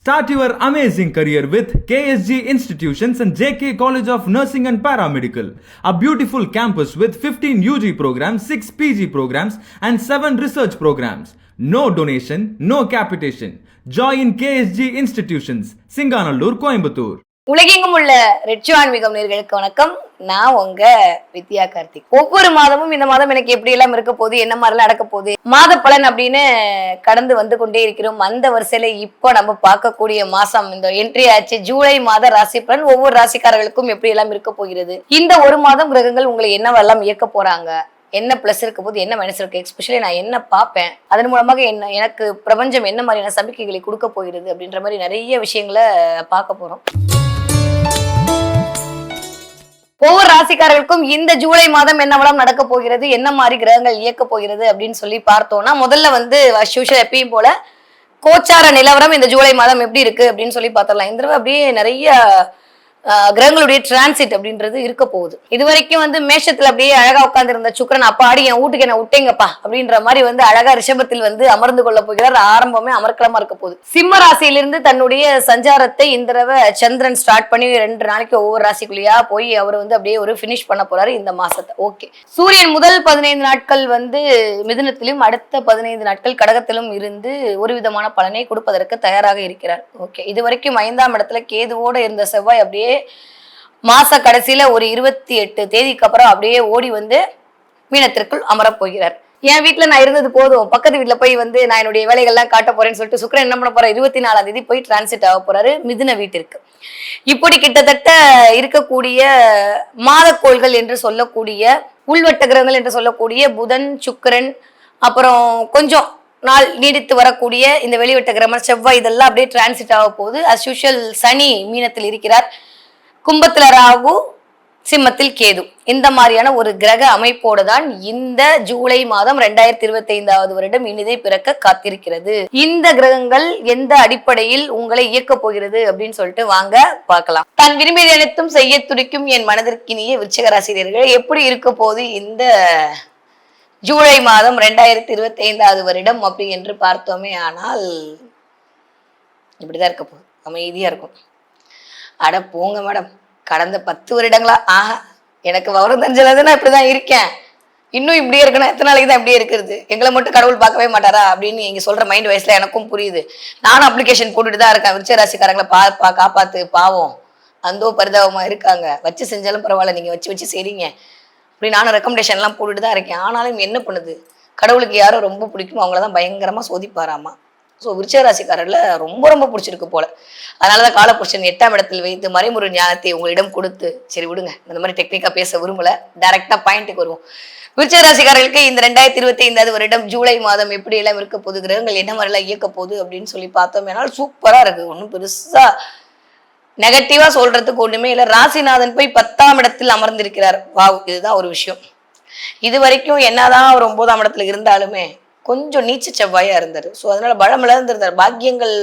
Start your amazing career with KSG Institutions and JK College of Nursing and Paramedical, a beautiful campus with 15 UG programs, 6 PG programs, and 7 research programs. No donation, no capitation. Join KSG Institutions, Singanallur, Coimbatore. உலகெங்கும் உள்ள ரெட்சோ ஆன்மீகம் நேயர்களுக்கு வணக்கம். நான் உங்க வித்யா கார்த்திக். ஒவ்வொரு மாதமும் இந்த மாதம் எனக்கு எப்படி எல்லாம் இருக்க போகுது, என்ன மாதிரிலாம் நடக்க போகுது, மாத பலன் அப்படின்னு கடந்து வந்து கொண்டே இருக்கிறோம். அந்த வரிசையில இப்போ நம்ம பார்க்கக்கூடிய மாசம் இந்த என்ட்ரி ஆச்சு. ஜூலை மாத ராசி பலன் ஒவ்வொரு ராசிக்காரர்களுக்கும் எப்படி எல்லாம் இருக்க போகிறது, இந்த ஒரு மாதம் கிரகங்கள் உங்களை என்னவெல்லாம் இயக்க போறாங்க, என்ன பிளஸ் இருக்க போது, என்ன மைனஸ் இருக்கு, எஸ்பெஷலி நான் என்ன பார்ப்பேன், அதன் மூலமாக எனக்கு பிரபஞ்சம் என்ன மாதிரியான சமிக்கைகளை கொடுக்க போகிறது அப்படின்ற மாதிரி நிறைய விஷயங்களை பார்க்க போறோம். ஒவ்வொரு ராசிக்காரர்களுக்கும் இந்த ஜூலை மாதம் என்னவெல்லாம் நடக்க போகிறது, என்ன மாதிரி கிரகங்கள் இயக்க போகிறது அப்படின்னு சொல்லி பார்த்தோம்னா, முதல்ல வந்து எப்பயும் போல கோச்சார நிலவரம் இந்த ஜூலை மாதம் எப்படி இருக்கு அப்படின்னு சொல்லி பார்த்தரலாம். இந்த தடவை அப்படியே நிறைய கிரகங்களுடைய டிரான்சிட் அப்படின்றது இருக்க போகுது. இது வரைக்கும் வந்து மேஷத்துல அப்படியே அழகா உட்கார்ந்து இருந்த சுக்கிரன் அப்பா ஆடி என் வீட்டுக்கு என்ன விட்டேங்கப்பா அப்படின்ற மாதிரி வந்து அழகா ரிஷபத்தில் வந்து அமர்ந்து கொள்ள போகிறார். ஆரம்பமே அமர்க்கலமா இருக்க போகுது. சிம்ம ராசியிலிருந்து தன்னுடைய சஞ்சாரத்தை இந்த தடவை சந்திரன் ஸ்டார்ட் பண்ணி 2 நாளைக்கு ஒவ்வொரு ராசிக்குள்ளேயா போய் அவர் வந்து அப்படியே ஒரு பினிஷ் பண்ண போறாரு இந்த மாசத்தை. ஓகே, சூரியன் முதல் 15 நாட்கள் வந்து மிதுனத்திலும் அடுத்த 15 நாட்கள் கடகத்திலும் இருந்து ஒரு விதமான பலனை கொடுப்பதற்கு தயாராக இருக்கிறார். ஓகே, இது வரைக்கும் 5ஆம் இடத்துல கேதுவோட இருந்த செவ்வாய் அப்படியே மாச கடைசியில ஒரு 28 தேதிக்கு அப்புறம் அப்படியே ஓடி வந்து மீனத்திற்குள் அமரப் போகிறார். என் வீட்டுல நான் இருந்தது போதும், பக்கத்து வீட்டுல போய் வந்து நான் என்னுடைய வேலைகள்லாம் காட்ட போறேன்னு சொல்லிட்டு சுக்கிரன் என்ன பண்ண போறாரு, 24ஆம் தேதி போய் டிரான்சிட் ஆக போறாரு மிதுன வீட்டிற்கு. இப்படி கிட்டத்தட்ட இருக்கக்கூடிய மாதக்கோள்கள் என்று சொல்லக்கூடிய உள்வட்ட கிரகங்கள் என்று சொல்லக்கூடிய புதன், சுக்கிரன், அப்புறம் கொஞ்சம் நாள் நீடித்து வரக்கூடிய இந்த வெளிவட்ட கிரகம் செவ்வாய், இதெல்லாம் அப்படியே டிரான்சிட் ஆக போகுது. அஸ் யூஷுவல் சனி மீனத்தில் இருக்கிறார், கும்பத்துல ராகு, சிம்மத்தில் கேது. இந்த மாதிரியான ஒரு கிரக அமைப்போடு தான் இந்த ஜூலை மாதம் 2025 வருடம் இனிதை பிறக்க காத்திருக்கிறது. இந்த கிரகங்கள் எந்த அடிப்படையில் உங்களை இயக்க போகிறது அப்படின்னு சொல்லிட்டு வாங்க பார்க்கலாம். தான் விரும்பியதை அனைத்தும் செய்ய துடிக்கும் என் மனதிற்கினிய விருச்சிக ராசினியர்கள், எப்படி இருக்க போது இந்த ஜூலை மாதம் 2025 வருடம் அப்படி என்று பார்த்தோமே ஆனால் இப்படிதான் இருக்க போகுது. அமைதியா இருக்கும். அட போங்க மேடம், கடந்த 10 வருடங்களா எனக்கு விவரம் தெரிஞ்சது நான் இப்படிதான் இருக்கேன், இன்னும் இப்படியே இருக்கணும், எத்தனை நாளைக்கு தான் இப்படியே இருக்கிறது, எங்களை மட்டும் கடவுள் பார்க்கவே மாட்டாரா அப்படின்னு நீங்க சொல்ற மைண்ட் வயசுல எனக்கும் புரியுது. நானும் அப்ளிகேஷன் போட்டுட்டு தான் இருக்கேன். விருச்சிக ராசிக்காரங்களை காப்பாத்து, பாவம் அந்தோ பரிதாபமா இருக்காங்க, வச்சு செஞ்சாலும் பரவாயில்ல, நீங்க வச்சு செய்றீங்க அப்படி நானும் ரெக்கமெண்டேஷன்லாம் போட்டுட்டு தான் இருக்கேன். ஆனாலும் என்ன பண்ணுது, கடவுளுக்கு யாரோ ரொம்ப பிடிக்கும் அவங்களதான் பயங்கரமா சோதிப்பாராமா. ஸோ விருச்சிக ராசிக்காரர்ல ரொம்ப பிடிச்சிருக்கு போல. அதனாலதான் காலபுருஷன் 8ஆம் இடத்தில் வைத்து மறைமுறை ஞானத்தை உங்களிடம் கொடுத்து, சரி விடுங்க இந்த மாதிரி டெக்னிக்கா பேச விரும்பல, டைரக்டா பாயிண்ட்டுக்கு வருவோம். விருச்சிக ராசிக்காரர்களுக்கு இந்த 2025 வருடம் ஜூலை மாதம் எப்படி எல்லாம் இருக்க போகுது, கிரகங்கள் என்ன மாதிரி எல்லாம் இயக்க போகுது அப்படின்னு சொல்லி பார்த்தோம். ஏன்னாலும் சூப்பரா இருக்கு, ஒன்றும் பெருசா நெகட்டிவா சொல்றதுக்கு ஒண்ணுமே இல்லை. ராசிநாதன் போய் 10ஆம் இடத்தில் அமர்ந்திருக்கிறார். வாவ், இதுதான் ஒரு விஷயம். இது வரைக்கும் என்னதான் அவர் 9ஆம் இடத்துல இருந்தாலுமே கொஞ்சம் நீச்ச செவ்வாயா இருந்தாரு. ஸோ அதனால பலம் இழந்திருந்தார். பாக்கியங்கள்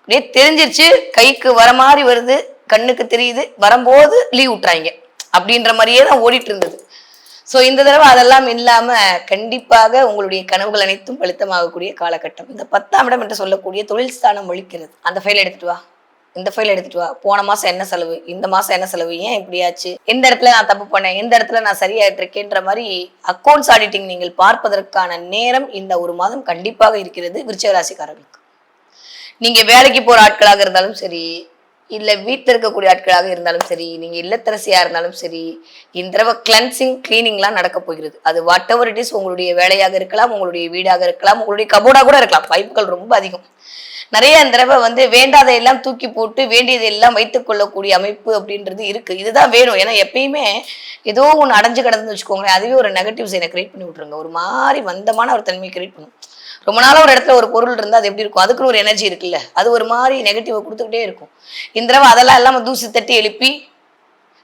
அப்படியே தெரிஞ்சிருச்சு, கைக்கு வர மாதிரி வருது, கண்ணுக்கு தெரியுது, வரும்போது லீவ் விட்டுறாங்க அப்படின்ற மாதிரியே தான் ஓடிட்டு இருந்தது. ஸோ இந்த தடவை அதெல்லாம் இல்லாம கண்டிப்பாக உங்களுடைய கனவுகள் அனைத்தும் பலித்தமாகக்கூடிய காலகட்டம். இந்த 10ஆம் இடம் என்று சொல்லக்கூடிய தொழில் ஸ்தானம் ஒழிக்கிறது. அந்த ஃபைல் எடுத்துட்டு வா, இந்த ஃபைல் எடுத்துட்டு வா, போன மாசம் என்ன செலவு, இந்த மாசம் என்ன செலவு, ஏன் இப்படியாச்சு, எந்த இடத்துல நான் தப்பு பண்ணேன், எந்த இடத்துல நான் சரியாயிட்டு இருக்கேன்ற மாதிரி அக்கௌண்ட்ஸ் ஆடிட்டிங் நீங்கள் பார்ப்பதற்கான நேரம் இந்த ஒரு மாதம் கண்டிப்பாக இருக்கிறது விருச்சிக ராசிக்காரர்களுக்கு. நீங்க வேலைக்கு போற ஆட்களாக இருந்தாலும் சரி, இல்ல வீட்டுல இருக்கக்கூடிய ஆட்களாக இருந்தாலும் சரி, நீங்க இல்லத்தரசியா இருந்தாலும் சரி, இந்த தடவை கிளன்சிங் கிளீனிங்லாம் நடக்க போகிறது. அது வாட் எவர் இட் இஸ், உங்களுடைய வேலையாக இருக்கலாம், உங்களுடைய வீடாக இருக்கலாம், உங்களுடைய கபோர்டா கூட இருக்கலாம். வாய்ப்புகள் ரொம்ப அதிகம். நிறைய இந்த தடவை வந்து வேண்டாத எல்லாம் தூக்கி போட்டு வேண்டியதை எல்லாம் வைத்துக் கொள்ளக்கூடிய அமைப்பு அப்படின்றது இருக்கு. இதுதான் வேணும். ஏன்னா எப்பயுமே ஏதோ ஒன்று அடைஞ்சு கிடந்து வச்சுக்கோங்களேன், அதுவே ஒரு நெகட்டிவ் சைனை கிரியேட் பண்ணி விட்டுருங்க. ஒரு மாதிரி மந்தமான ஒரு தன்மையை கிரியேட் பண்ணும். ரொம்ப நாளா ஒரு இடத்துல ஒரு பொருள் இருந்தால் அது எப்படி இருக்கும், அதுக்குன்னு ஒரு எனர்ஜி இருக்குல்ல, அது ஒரு மாதிரி நெகட்டிவை கொடுத்துக்கிட்டே இருக்கும். இந்த தடவை அதெல்லாம் இல்லாம தூசி தட்டி எழுப்பி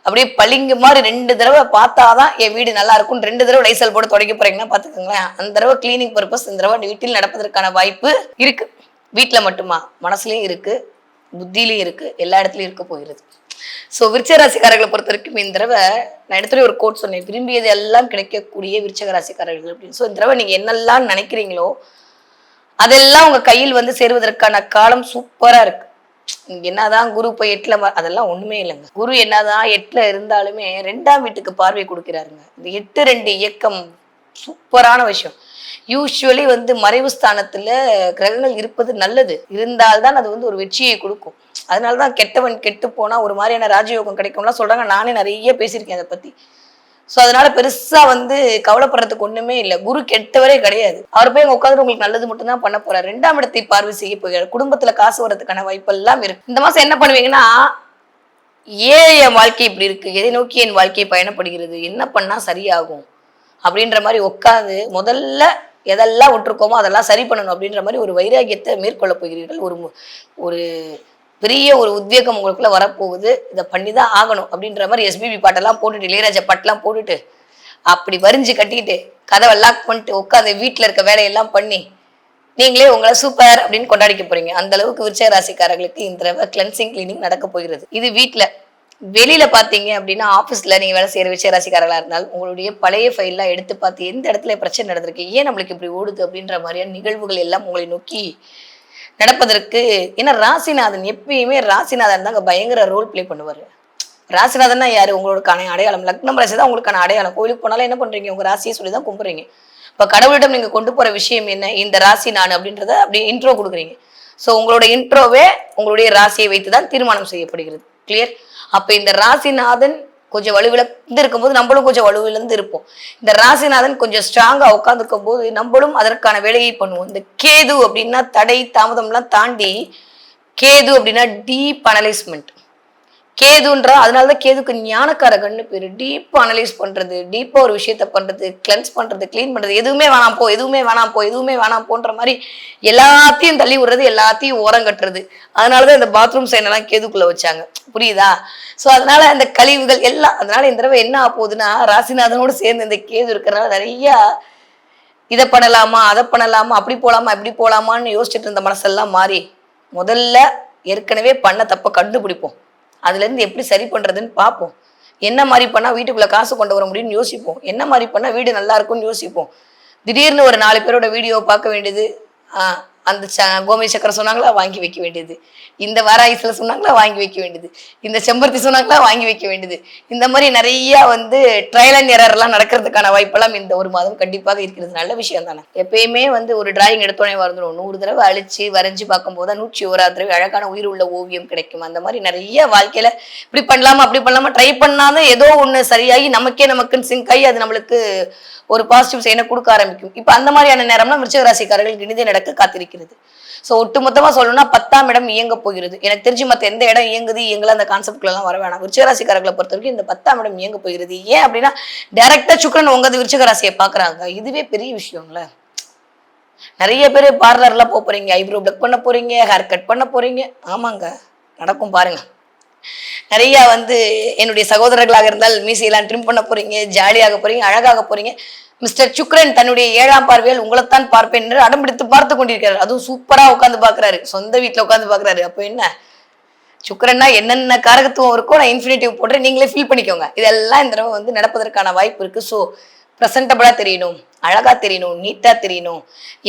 அப்படியே பளிங்கு மாதிரி 2 தடவை பார்த்தாதான் என் வீடு நல்லா இருக்கும். 2 தடவை லைசல் போட்டு தொடக்க போறீங்கன்னா பாத்துக்கோங்களேன். அந்த தடவை கிளீனிங் பர்பஸ் இந்த தடவை வீட்டில் நடப்பதற்கான வாய்ப்பு இருக்கு. வீட்டில் மட்டுமா, மனசுலயும் இருக்கு, புத்தியிலையும் இருக்கு, எல்லா இடத்துலயும் இருக்க போகிறது. ஸோ விருச்சிக ராசிக்காரர்களை பொறுத்த வரைக்கும் இந்த தடவை நான் இடத்துல ஒரு கோட் சொன்னேன், விரும்பியது எல்லாம் கிடைக்கக்கூடிய விருச்சிக ராசிக்காரர்கள் அப்படின்னு. ஸோ இந்த தடவை நீங்க என்னெல்லாம் நினைக்கிறீங்களோ அதெல்லாம் உங்க கையில் வந்து சேருவதற்கான காலம் சூப்பரா இருக்கு. என்னதான் குரு இப்ப 8ல அதெல்லாம் ஒண்ணுமே இல்லைங்க. குரு என்னதான் 8ல இருந்தாலுமே 2ஆம் வீட்டுக்கு பார்வை கொடுக்கிறாருங்க. இந்த 8-2 இயக்கம் சூப்பரான விஷயம். யூஸ்வலி வந்து மறைவு ஸ்தானத்துல கிரகங்கள் இருப்பது நல்லது. இருந்தால்தான் அது வந்து ஒரு வெற்றியை கொடுக்கும். அதனாலதான் கெட்டவன் கெட்டு போனா ஒரு மாதிரியான ராஜயோகம் கிடைக்கும்லாம் சொல்றாங்க. நானே நிறைய பேசியிருக்கேன் அதை பத்தி. ஸோ அதனால பெருசா வந்து கவலைப்படுறதுக்கு ஒண்ணுமே இல்லை. குரு கெட்டவரே கிடையாது. அவர் போய் உட்காந்து உங்களுக்கு நல்லது மட்டும் தான் பண்ண போறாரு. 2ஆம் இடத்தை பார்வை செய்ய போகிறார். குடும்பத்துல காசு வர்றதுக்கான வாய்ப்பு எல்லாம் இருக்கு. இந்த மாசம் என்ன பண்ணுவீங்கன்னா, என் வாழ்க்கை இப்படி இருக்கு, எதை நோக்கி என் வாழ்க்கை பயணப்படுகிறது, என்ன பண்ணா சரியாகும் அப்படின்ற மாதிரி உட்காந்து முதல்ல எதெல்லாம் விட்டுருக்கோமோ அதெல்லாம் சரி பண்ணணும் அப்படின்ற மாதிரி ஒரு வைராகியத்தை மேற்கொள்ள போகிறீர்கள். ஒரு பெரிய ஒரு உத்வேகம் உங்களுக்குள்ள வரப்போகுது. இதை பண்ணிதான் ஆகணும் அப்படின்ற மாதிரி எஸ்பிபி பாட்டெல்லாம் போட்டுட்டு, இளையராஜா பாட்டெல்லாம் போட்டுட்டு, அப்படி வரிஞ்சு கட்டிக்கிட்டு, கதவை லாக் பண்ணிட்டு உட்காந்து வீட்டுல இருக்க வேலையெல்லாம் பண்ணி நீங்களே உங்களை சூப்பர் அப்படின்னு கொண்டாடிக்க போறீங்க. அந்த அளவுக்கு விருச்சிக ராசிக்காரர்களுக்கு இந்த கிளென்சிங் கிளீனிங் நடக்க போகிறது. இது வீட்டுல. வெளியில பாத்தீங்க அப்படின்னா, ஆபீஸ்ல நீங்க வேலை செய்யற விருச்சிக ராசிக்காரர்களா இருந்தால் உங்களுடைய பழைய ஃபைல்லாம் எடுத்து பார்த்து எந்த இடத்துல பிரச்சனை நடந்திருக்கு, ஏன் நம்மளுக்கு இப்படி ஓடுது அப்படின்ற மாதிரியான நிகழ்வுகள் எல்லாம் உங்களை நோக்கி நடப்பதற்கு. ஏன்னா ராசிநாதன் எப்பயுமே ராசிநாதன் தாங்க பயங்கர ரோல் பிளே பண்ணுவாரு. ராசிநாதன்னா யாரு? உங்களுக்கான அடையாளம். லக்னம் ராசி தான் உங்களுக்கான அடையாளம். கோயிலுக்கு போனாலும் என்ன பண்றீங்க? உங்க ராசியை சொல்லிதான் கும்பிடுறீங்க. இப்ப கடவுளிடம் நீங்க கொண்டு போற விஷயம் என்ன? இந்த ராசி நான் அப்படின்றத அப்படி இன்ட்ரோ கொடுக்குறீங்க. ஸோ உங்களோட இன்ட்ரோவே உங்களுடைய ராசியை வைத்துதான் தீர்மானம் செய்யப்படுகிறது. கிளியர்? அப்ப இந்த ராசிநாதன் கொஞ்சம் வலுவிழந்து இருக்கும்போது நம்மளும் கொஞ்சம் வலுவிழந்து இருப்போம். இந்த ராசிநாதன் கொஞ்சம் ஸ்ட்ராங்கா உட்காந்துருக்கும் போது நம்மளும் அதற்கான வேலையை பண்ணுவோம். இந்த கேது அப்படின்னா தடை தாமதம்லாம் தாண்டி, கேது அப்படின்னா டீப் அனலைஸ்மெண்ட். கேதுன்ற அதனாலதான் கேதுக்கு ஞானக்காரகன்னு பேரு. டீப் அனலைஸ் பண்றது, டீப்பா ஒரு விஷயத்த பண்றது, கிளென்ஸ் பண்றது, கிளீன் பண்றது, எதுவுமே வேணாம் போ, எதுவுமே வேணாம் போ, எதுவுமே வேணாம் போன்ற மாதிரி எல்லாத்தையும் தள்ளி விடுறது, எல்லாத்தையும் ஓரம் கட்டுறது. அதனாலதான் இந்த பாத்ரூம் சைன் எல்லாம் கேதுக்குள்ள வச்சாங்க. புரியுதா? சோ அதனால அந்த கழிவுகள் எல்லாம், அதனால இந்த தடவை என்ன ஆகுதுன்னா, ராசிநாதனோடு சேர்ந்து இந்த கேது இருக்கிறனால நிறைய இதை பண்ணலாமா, அதை பண்ணலாமா, அப்படி போலாமா, இப்படி போலாமான்னு யோசிச்சுட்டு இருந்த மனசெல்லாம் மாறி, முதல்ல ஏற்கனவே பண்ண தப்ப கண்டுபிடிப்போம். அதுல இருந்து எப்படி சரி பண்றதுன்னு பார்ப்போம். என்ன மாதிரி பண்ணா வீட்டுக்குள்ள காசு கொண்டு வர முடியும்னு யோசிப்போம். என்ன மாதிரி பண்ணா வீடு நல்லா இருக்கும்னு யோசிப்போம். திடீர்னு ஒரு 4 பேரோட வீடியோவை பார்க்க வேண்டியது, அந்த கோமதி சக்கரை சொன்னாங்களா வாங்கி வைக்க வேண்டியது, இந்த வாராயிசில சொன்னாங்களா வாங்கி வைக்க வேண்டியது, இந்த செம்பருத்தி சொன்னாங்களா வாங்கி வைக்க வேண்டியது, இந்த மாதிரி நிறைய வந்து ட்ரையல் அண்ட் எரர் எல்லாம் நடக்கிறதுக்கான வாய்ப்பெல்லாம் இந்த ஒரு மாதம் கண்டிப்பாக இருக்கிறது. நல்ல விஷயம் தானே. எப்பயுமே வந்து ஒரு டிராயிங் எடுத்தோடனே வந்துடும். 100 தடவை அழிச்சு வரைஞ்சு பார்க்கும்போது 101 தடவை அழகான உயிர் உள்ள ஓவியம் கிடைக்கும். அந்த மாதிரி நிறைய வாழ்க்கையில இப்படி பண்ணலாமா அப்படி பண்ணலாமா ட்ரை பண்ணாதான் ஏதோ ஒண்ணு சரியாகி நமக்குன்னு சிங்க் ஆகி அது நம்மளுக்கு ஒரு பாசிட்டிவ் சைனை கொடுக்க ஆரம்பிக்கும். இப்ப அந்த மாதிரியான நேரம்லாம் விருச்சிக ராசிக்காரர்களுக்கு இனிதே நடக்க காத்திருக்கிறது. சோ ஒட்டுமொத்தமா சொல்லணும்னா 10ஆம் இடம் இயங்க போகிறது. எனக்கு தெரிஞ்சு மத்த எந்த இடம் இயங்குது இயங்கல அந்த கான்செப்ட்ல எல்லாம் வர வேணாம். விருச்சிக ராசிக்காரர்களை பொறுத்த வரைக்கும் இந்த 10ஆம் இடம் இயங்க போகிறது. ஏன் அப்படின்னா டைரக்டா சுக்கிரன் உங்க விருச்சிக ராசியை பாக்குறாங்க. இதுவே பெரிய விஷயம்ல. நிறைய பேர் பார்லர்ல போறீங்க, ஐப்ரோ பிளக் பண்ண போறீங்க, ஹேர் கட் பண்ண போறீங்க. ஆமாங்க, நடக்கும் பாருங்க. நிறைய வந்து என்னுடைய சகோதரர்களாக இருந்தால் மீசையெல்லாம் ட்ரிம் பண்ண போறீங்க, ஜாலியாக போறீங்க, அழகாக போறீங்க. மிஸ்டர் சுக்ரன் தன்னுடைய 7ஆம் பார்வையில் உங்களைத்தான் பார்ப்பேன் என்று அடம்பிடித்து பார்த்து கொண்டிருக்கிறார். அதுவும் சூப்பரா உட்காந்து பாக்குறாரு, சொந்த வீட்டுல உட்காந்து பாக்குறாரு. அப்போ என்ன சுக்ரன்னா என்னென்ன காரகத்துவம் இருக்கோ நான் இன்ஃபினிட்டிவ் போட்டு நீங்களே ஃபீல் பண்ணிக்கோங்க. இதெல்லாம் இந்த தடவை வந்து நடப்பதற்கான வாய்ப்பு இருக்கு. ஸோ ப்ரெசன்டபிளா தெரியணும், அழகா தெரியணும், நீட்டா தெரியணும்,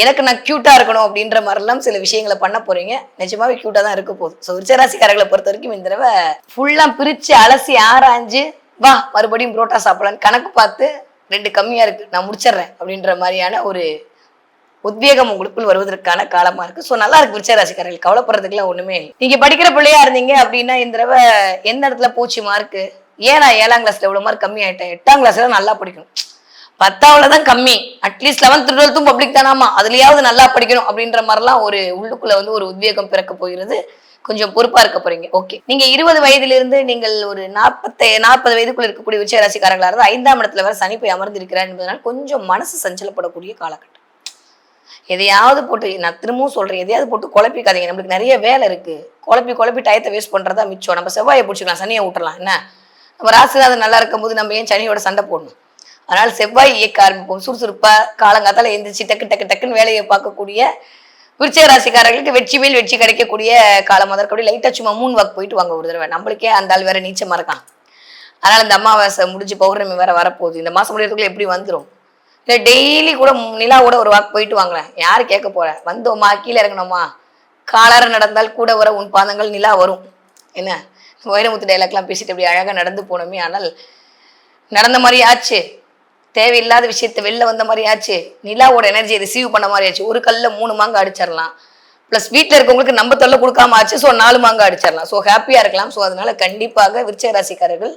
எனக்கு நான் கியூட்டா இருக்கணும் அப்படின்ற மாதிரிலாம் சில விஷயங்களை பண்ண போறீங்க. நிஜமாவே கியூட்டா தான் இருக்க போகுது. ஸோ விருச்சிகராசிக்காரர்களை பொறுத்த வரைக்கும் இந்த தடவை ஃபுல்லா பிரிச்சு அலசி ஆராய்ஞ்சு வா மறுபடியும் புரோட்டா சாப்பிடலான்னு கணக்கு பார்த்து 2 கம்மியா இருக்கு நான் முடிச்சிடுறேன் அப்படின்ற மாதிரியான ஒரு உத்வேகம் உங்களுக்குள் வருவதற்கான காலமா இருக்கு. ஸோ நல்லா இருக்கு விருச்சிகராசிக்காரர்கள், கவலைப்படுறதுக்குலாம் ஒண்ணுமே இல்லை. நீங்க படிக்கிற பிள்ளையா இருந்தீங்க அப்படின்னா இந்த தடவை எந்த இடத்துல போச்சு மார்க்கு, ஏன் நான் 7ஆம் கிளாஸ்ல இவ்வளவு மார்க் கம்மி ஆயிட்டேன், 8ஆம் கிளாஸ்ல நல்லா படிக்கணும், 10ஆவதுல தான் கம்மி, அட்லீஸ்ட் 11th 12th பப்ளிக் தானாமா அதுலயாவது நல்லா படிக்கணும் அப்படின்ற மாதிரிலாம் ஒரு உள்ளுக்குள்ள வந்து ஒரு உத்வேகம் பிறக்க போகிறது. கொஞ்சம் பொறுப்பா இருக்க போறீங்க. ஓகே, நீங்க 20 வயதிலிருந்து நீங்கள் ஒரு 40 வயதுக்குள்ள இருக்கக்கூடிய விருச்சிக ராசிக்காரர்களா இருந்தால் 5ஆம் இடத்துல வர சனி போய் அமர்ந்திருக்கிறார் என்பதனால் கொஞ்சம் மனசு சஞ்சலப்படக்கூடிய காலகட்டம். எதையாவது போட்டு, நான் திரும்பவும் சொல்றேன், எதையாவது போட்டு குழப்பிக்காதீங்க. நம்மளுக்கு நிறைய வேலை இருக்கு. குழப்பி டயத்தை வேஸ்ட் பண்றதா மிச்சம். நம்ம செவ்வாயை பிடிச்சிக்கலாம், சனியை விட்டுறலாம். என்ன நம்ம ராசிநாதன் நல்லா இருக்கும் போது நம்ம ஏன் சனியோட சண்டை போடணும்? அதனால செவ்வாய் இயக்க ஆரம்பிப்போம். சுறுசுறுப்பா காலங்காத்தால எந்திரிச்சு டக்குன்னு வேலையை பார்க்கக்கூடிய விருச்சிக ராசிக்காரர்களுக்கு வெற்றி மேல் வெற்றி கிடைக்கக்கூடிய காலம். அதற்கப்படி லைட்டா சும்மா 3 வாக் போயிட்டு வாங்க ஒரு தடவை. நம்மளுக்கே அந்த ஆள் வேற நீச்சமா இருக்கான். அதனால இந்த அமாவாசை முடிஞ்சு பௌர்ணமி வேற வரப்போகுது. இந்த மாசம் முடியறதுக்குள்ள எப்படி வந்துடும். இல்லை டெய்லி கூட நிலாவோட ஒரு வாக் போயிட்டு வாங்களேன். யாரு கேட்க போற? வந்தோமா கீழே இறங்கணுமா, காலார நடந்தால் கூட வர உன் பாதங்கள் நிலா வரும். என்ன வைரமுத்து டைலாக்லாம் பேசிட்டு அப்படி அழகா நடந்து போனோமே. ஆனால் நடந்த மாதிரி ஆச்சு, தேவையில்லாத விஷயத்த வெளில வந்த மாதிரி ஆச்சு, நிலாவோட எனர்ஜியை ரிசீவ் பண்ண மாதிரி ஆச்சு. ஒரு கல்ல 3 மாங்காய் அடிச்சிடலாம். ப்ளஸ் வீட்டில் இருக்கவங்களுக்கு நம்ம தொல்லை கொடுக்காம ஆச்சு. ஸோ 4 மாங்காய் அடிச்சிடலாம். ஸோ ஹாப்பியாக இருக்கலாம். ஸோ அதனால கண்டிப்பாக விருச்சிக ராசிக்காரர்கள்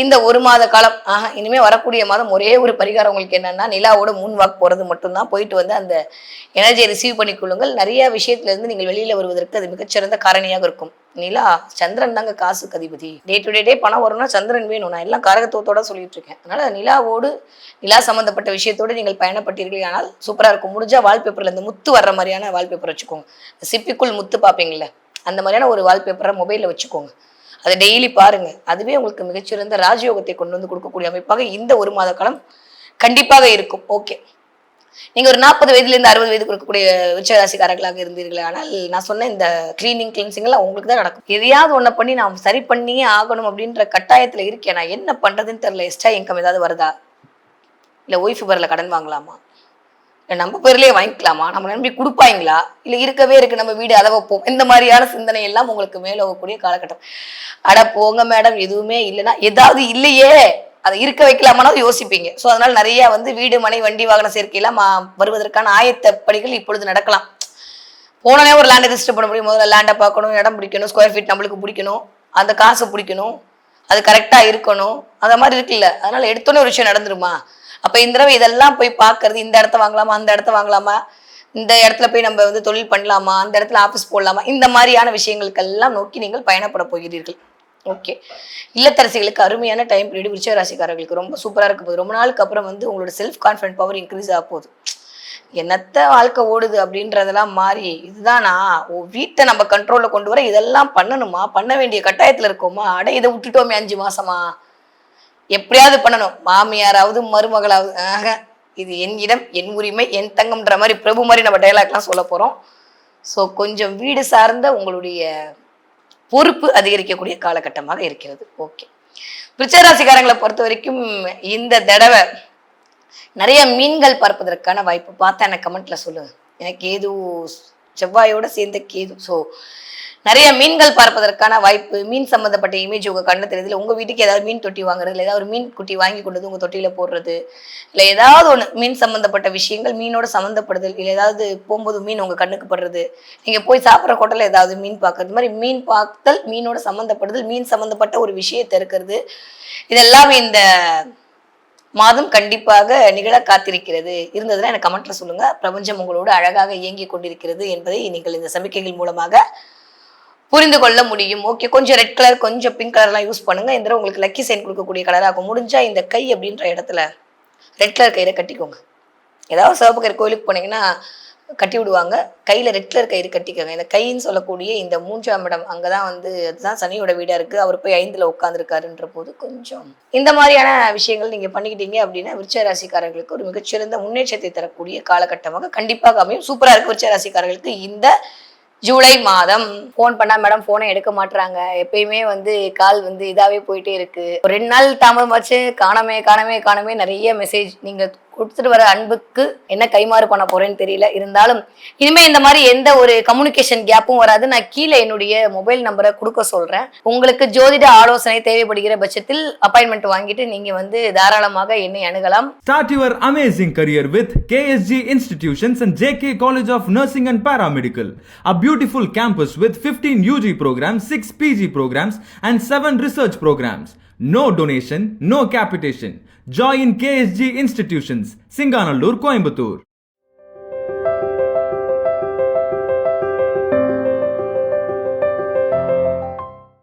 இந்த 1 மாத காலம் இனிமே வரக்கூடிய மாதம் ஒரே ஒரு பரிகாரம் உங்களுக்கு என்னன்னா, நிலாவோட மூன் வாக் போறது மட்டும்தான். போயிட்டு வந்து அந்த எனர்ஜியை ரிசீவ் பண்ணிக்கொள்ளுங்கள். நிறைய விஷயத்துல இருந்து நீங்கள் வெளியில வருவதற்கு அது மிகச்சிறந்த காரணியாக இருக்கும். நிலா சந்திரன் தாங்க காசுக்கு அதிபதி. டே டு டே பணம் வரும்னா சந்திரன் வேணும். நான் எல்லாம் காரகத்துவத்தோட சொல்லிட்டு இருக்கேன். அதனால நிலா சம்பந்தப்பட்ட விஷயத்தோடு நீங்கள் பயணப்பட்டீர்கள் ஆனால் சூப்பரா இருக்கும். முடிஞ்சா வால்பேப்பர்ல இந்த முத்து வர்ற மாதிரியான வால்பேப்பர் வச்சுக்கோங்க. சிப்பிக்குள் முத்து பார்ப்பீங்கல்ல, அந்த மாதிரியான ஒரு வால்பேப்பரை மொபைல்ல வச்சுக்கோங்க. அதை டெய்லி பாருங்க. அதுவே உங்களுக்கு மிகச்சிறந்த ராஜயோகத்தை கொண்டு வந்து கொடுக்கக்கூடிய அமைப்பாக இந்த 1 மாத காலம் கண்டிப்பாக இருக்கும். ஓகே, நீங்க ஒரு 40 வயதுலேருந்து 60 வயதுக்கு இருக்கக்கூடிய உச்சராசிக்காரர்களாக இருந்தீர்கள் ஆனால் நான் சொன்ன இந்த கிளீனிங் எல்லாம் உங்களுக்கு தான் நடக்கும். எதையாவது ஒன்றை பண்ணி நான் சரி பண்ணியே ஆகணும் அப்படின்ற கட்டாயத்துல இருக்கேன். நான் என்ன பண்றதுன்னு தெரியல. எக்ஸ்ட்ரா இன்கம் ஏதாவது வருதா, இல்லை ஒய்ஃப் பேர்ல கடன் வாங்கலாமா, இல்லை நம்ம பேர்லயே வாங்கிக்கலாமா, நம்ம நம்பி கொடுப்பாங்களா, இல்லை இருக்கவே இருக்கு நம்ம வீடு அதை வைப்போம், இந்த மாதிரியான சிந்தனை எல்லாம் உங்களுக்கு மேலோகக்கூடிய காலகட்டம். அட போங்க மேடம், எதுவுமே இல்லைன்னா ஏதாவது இல்லையே அதை இருக்க வைக்கலாமான்னு யோசிப்பீங்க. ஸோ அதனால நிறைய வீடு மனை வண்டி வாகன சேர்க்கையெல்லாம் வருவதற்கான ஆயத்த பணிகள் இப்பொழுது நடக்கலாம். போனே ஒரு லேண்டை ரிஜிஸ்டர் பண்ண முடியும். முதல்ல லேண்டை பார்க்கணும், இடம் பிடிக்கணும், ஸ்கொயர் ஃபீட் நம்மளுக்கு பிடிக்கணும், அந்த காசை பிடிக்கணும், அது கரெக்டா இருக்கணும், அந்த மாதிரி இருக்குல்ல. அதனால எடுத்தோன்னே ஒரு விஷயம் நடந்துருமா? அப்ப இந்த தடவை இதெல்லாம் போய் பார்க்கறது, இந்த இடத்த வாங்கலாமா, அந்த இடத்த வாங்கலாமா, இந்த இடத்துல போய் நம்ம தொழில் பண்ணலாமா, அந்த இடத்துல ஆஃபீஸ் போடலாமா, இந்த மாதிரியான விஷயங்களுக்கெல்லாம் நோக்கி நீங்கள் பயணப்பட போகிறீர்கள். ஓகே, இல்லத்தரசிகளுக்கு அருமையான டைம் பீரியட். விருச்சிக ராசிக்காரர்களுக்கு ரொம்ப சூப்பரா இருக்க போகுது. ரொம்ப நாளுக்கு அப்புறம் உங்களோட செல்ஃப் கான்ஃபிடன்ட் பவர் இன்க்ரீஸ் ஆக போகுது. என்னத்த வாழ்க்கை ஓடுது அப்படின்றதெல்லாம் மாறி, இதுதானா வீட்டை நம்ம கண்ட்ரோல்ல கொண்டு வர, இதெல்லாம் பண்ணணுமா, பண்ண வேண்டிய கட்டாயத்துல இருக்கோமா, அட இதை விட்டுட்டோமே 5 மாசமா, எப்படியாவது பண்ணணும், மாமியாராவது மருமகளாவது, இது என் இடம், என் உரிமை, என் தங்கம்ன்ற மாதிரி பிரபு மாதிரி நம்ம டைலாக்லாம் சொல்ல போறோம். ஸோ கொஞ்சம் வீடு சார்ந்த உங்களுடைய பொறுப்பு அதிகரிக்கக்கூடிய காலகட்டமாக இருக்கிறது. ஓகே, விருச்சிக ராசிக்காரங்களை பொறுத்த வரைக்கும் இந்த தடவை நிறைய மீன்கள் பார்ப்பதற்கான வாய்ப்பு. பார்த்தா எனக்கு கமெண்ட்ல சொல்லுங்க. எனக்கு கேது செவ்வாயோட சேர்ந்த கேது. ஸோ நிறைய மீன்கள் பார்ப்பதற்கான வாய்ப்பு. மீன் சம்பந்தப்பட்ட இமேஜ் உங்க கண்ணு தெரியுது. உங்க வீட்டுக்கு ஏதாவது மீன் தொட்டி வாங்குறது, இல்லை ஏதாவது ஒரு மீன் குட்டி வாங்கி கொண்டு வந்து உங்க தொட்டியில போடுறது, இல்லை ஏதாவது ஒன்று மீன் சம்பந்தப்பட்ட விஷயங்கள், மீனோட சம்மந்தப்படுதல், இல்லை ஏதாவது போகும்போது மீன் உங்க கண்ணுக்கு படுறது, நீங்க போய் சாப்பிட்ற ஹோட்டலில் ஏதாவது மீன் பார்க்கறது, மாதிரி மீன் பார்த்தல், மீனோட சம்மந்தப்படுதல், மீன் சம்பந்தப்பட்ட ஒரு விஷயத்தை இருக்கிறது, இதெல்லாம் இந்த மாதம் கண்டிப்பாக நிகழ காத்திருக்கிறது. இருந்ததுன்னா எனக்கு கமெண்ட்ல சொல்லுங்க. பிரபஞ்சம் உங்களோடு அழகாக இயங்கி கொண்டிருக்கிறது என்பதை நீங்கள் இந்த சமிக்கைகள் மூலமாக புரிந்து கொள்ள முடியும். ஓகே, கொஞ்சம் ரெட் கலர், கொஞ்சம் பிங்க் கலர்லாம் யூஸ் பண்ணுங்க. இந்த தடவை உங்களுக்கு லக்கி சைன் கொடுக்கக்கூடிய கலராகும். முடிஞ்சா இந்த கை அப்படின்ற இடத்துல ரெட் கலர் கயிறை கட்டிக்கோங்க. ஏதாவது சிவப்பு கயிறு கோயிலுக்கு போனீங்கன்னா கட்டி விடுவாங்க, கையில ரெட் கலர் கயிறு கட்டிக்கோங்க. இந்த கைன்னு சொல்லக்கூடிய இந்த 3ஆம் இடம், அங்கதான் அதுதான் சனியோட வீடா இருக்கு. அவர் போய் 5ல உட்கார்ந்துருக்காருன்ற போது கொஞ்சம் இந்த மாதிரியான விஷயங்கள் நீங்க பண்ணிக்கிட்டீங்க அப்படின்னா விருச்சிக ராசிக்காரர்களுக்கு ஒரு மிகச்சிறந்த முன்னேற்றத்தை தரக்கூடிய காலகட்டமாக கண்டிப்பாக அமையும். சூப்பரா இருக்கு விருச்சிக ராசிக்காரர்களுக்கு இந்த ஜூலை மாதம். போன் பண்ணா மேடம் போனை எடுக்க மாட்டாங்க, எப்பயுமே கால் இதாவே போயிட்டே இருக்கு, ஒரு 2 நாள் தாமதமாச்சு, காணமே நிறைய மெசேஜ். நீங்க கொடுத்துட்டு வர அன்புக்கு என்ன கைமாறு பண்ண போறேன்னு தெரியல. இருந்தாலும் இனிமே இந்த மாதிரி எந்த ஒரு கம்யூனிகேஷன் கேப்பும் வராது. நான் கீழே என்னுடைய மொபைல் நம்பரை கொடுக்க சொல்றேன். உங்களுக்கு ஜோதிட ஆலோசனை தேவைப்படுகிற பட்சத்தில் அப்பாயின்மெண்ட் வாங்கிட்டு நீங்க தாராளமாக என்னை அணுகலாம். Start your amazing career with KSG Institutions and JK College of Nursing and Paramedical, a beautiful campus with 15 UG programs, 6 PG programs and 7 research programs. No donation, no capitation. Join KSG Institutions, Singanallur, Coimbatore.